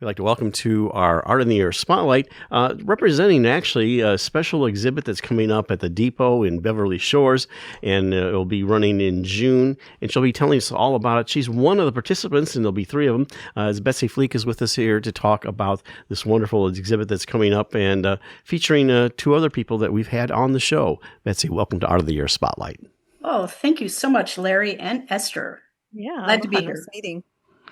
We'd like to welcome to our Art in the Air Spotlight, representing actually a special exhibit that's coming up at the Depot in Beverly Shores, and it'll be running in June, and she'll be telling us all about it. She's one of the participants, and there'll be three of them. As Betsy Fleek is with us here to talk about this wonderful exhibit that's coming up, and featuring two other people that we've had on the show. Betsy, welcome to Art of the Air Spotlight. Oh, thank you so much, Larry and Esther. Yeah, glad to be here. Meeting.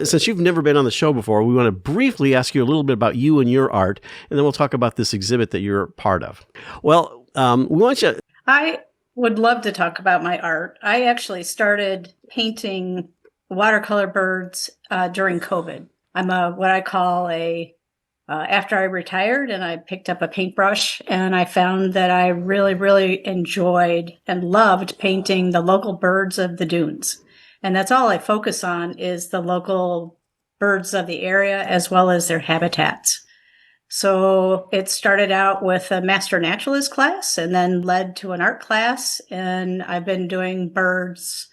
Since you've never been on the show before, we want to briefly ask you a little bit about you and your art, and then we'll talk about this exhibit that you're part of. Well, we want you... I would love to talk about my art. I actually started painting watercolor birds during COVID. I'm what I call after I retired, and I picked up a paintbrush, and I found that I really, really enjoyed and loved painting the local birds of the dunes. And that's all I focus on is the local birds of the area as well as their habitats. So it started out with a master naturalist class and then led to an art class. And I've been doing birds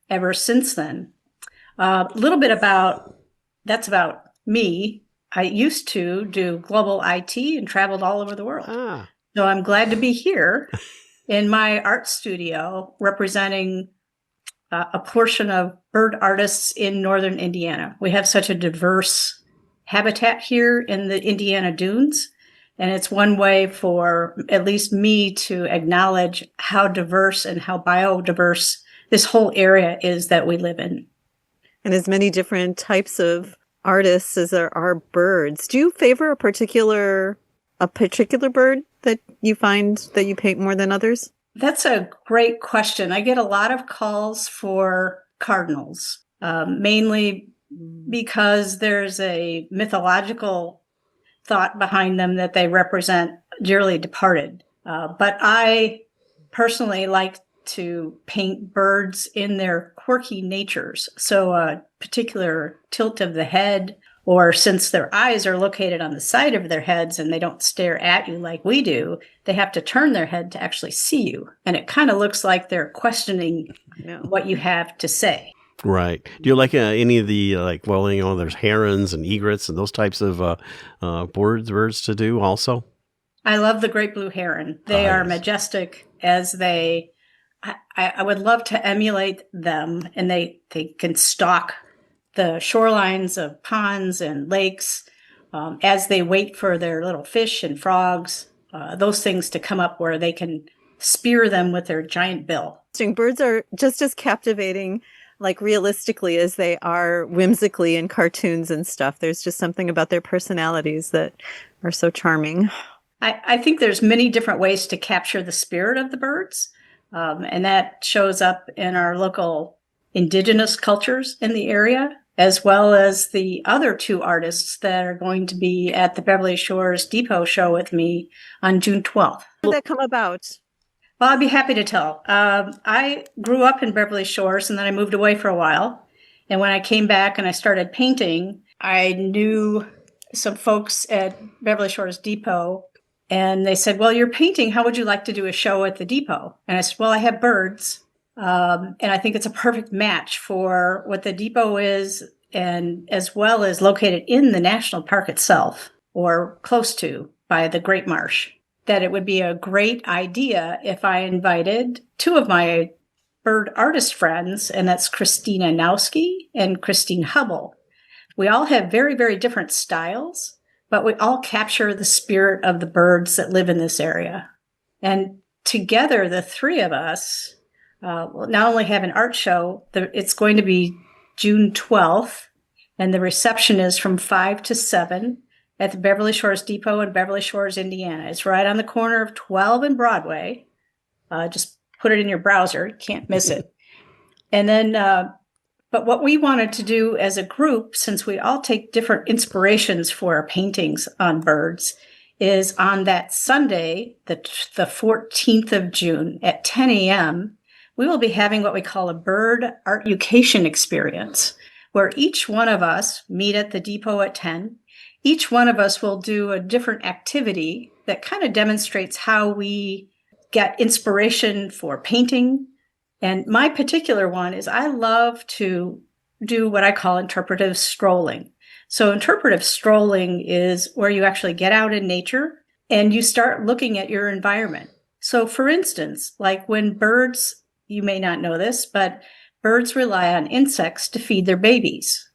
ever since then. A little bit that's about me. I used to do global IT and traveled all over the world. So I'm glad to be here in my art studio representing a portion of bird artists in northern Indiana. We have such a diverse habitat here in the Indiana dunes, and it's one way for at least me to acknowledge how diverse and how biodiverse this whole area is that we live in. And as many different types of artists as there are birds. Do you favor a particular bird that you find that you paint more than others? That's a great question. I get a lot of calls for cardinals, mainly because there's a mythological thought behind them that they represent dearly departed. But I personally like to paint birds in their quirky natures. So a particular tilt of the head, or since their eyes are located on the side of their heads and they don't stare at you like we do, they have to turn their head to actually see you. And it kind of looks like they're questioning what you have to say. Right. Do you like any of the, there's herons and egrets and those types of birds to do also? I love the great blue heron. They are majestic as I would love to emulate them, and they can stalk the shorelines of ponds and lakes as they wait for their little fish and frogs, those things to come up where they can spear them with their giant bill. Birds are just as captivating, like realistically, as they are whimsically in cartoons and stuff. There's just something about their personalities that are so charming. I think there's many different ways to capture the spirit of the birds, and that shows up in our local indigenous cultures in the area, as well as the other two artists that are going to be at the Beverly Shores Depot show with me on June 12th. How did that come about? Well, I'd be happy to tell. I grew up in Beverly Shores, and then I moved away for a while. And when I came back and I started painting, I knew some folks at Beverly Shores Depot, and they said, well, you're painting. How would you like to do a show at the Depot? And I said, well, I have birds. And I think it's a perfect match for what the depot is, and as well as located in the national park itself, or close to, by the Great Marsh, that it would be a great idea if I invited two of my bird artist friends, and that's Kristina Knowski and Christine Hubbell. We all have very, very different styles, but we all capture the spirit of the birds that live in this area. And together, the three of us will not only have an art show, it's going to be June 12th, and the reception is from 5 to 7 at the Beverly Shores Depot in Beverly Shores, Indiana. It's right on the corner of 12 and Broadway. Just put it in your browser. You can't miss it. And then, but what we wanted to do as a group, since we all take different inspirations for our paintings on birds, is on that Sunday, the 14th of June at 10 a.m., we will be having what we call a bird art education experience, where each one of us meet at the depot at 10. Each one of us will do a different activity that kind of demonstrates how we get inspiration for painting. And my particular one is I love to do what I call interpretive strolling. So interpretive strolling is where you actually get out in nature and you start looking at your environment. So for instance, like when birds, you may not know this, but birds rely on insects to feed their babies.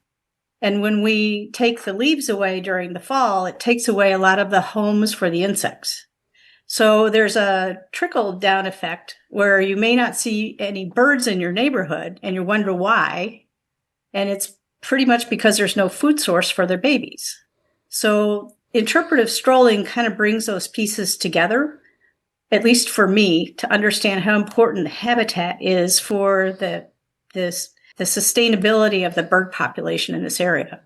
And when we take the leaves away during the fall, it takes away a lot of the homes for the insects. So there's a trickle-down effect where you may not see any birds in your neighborhood and you wonder why. And it's pretty much because there's no food source for their babies. So interpretive strolling kind of brings those pieces together, at least for me, to understand how important habitat is for the sustainability of the bird population in this area.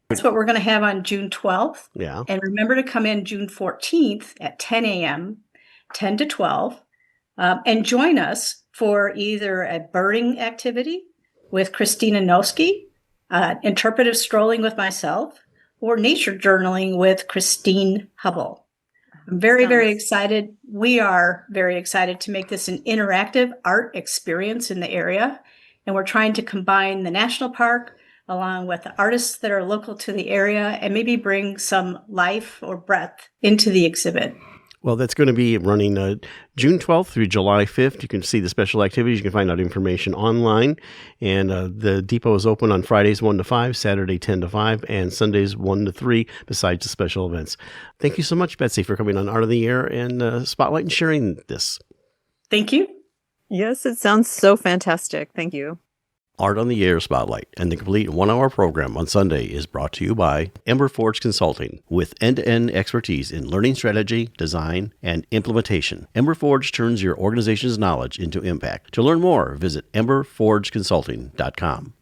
That's what we're going to have on June 12th. Yeah. And remember to come in June 14th at 10 a.m., 10 to 12, and join us for either a birding activity with Kristina Knowski, interpretive strolling with myself, or nature journaling with Christine Hubbell. I'm very excited. We are very excited to make this an interactive art experience in the area. And we're trying to combine the national park along with the artists that are local to the area and maybe bring some life or breath into the exhibit. Well, that's going to be running June 12th through July 5th. You can see the special activities. You can find out information online. And the depot is open on Fridays 1 to 5, Saturday 10 to 5, and Sundays 1 to 3, besides the special events. Thank you so much, Betsy, for coming on Art of the Air and Spotlight and sharing this. Thank you. Yes, it sounds so fantastic. Thank you. Art on the Air Spotlight and the complete 1-hour program on Sunday is brought to you by Ember Forge Consulting. With end-to-end expertise in learning strategy, design, and implementation, Ember Forge turns your organization's knowledge into impact. To learn more, visit emberforgeconsulting.com.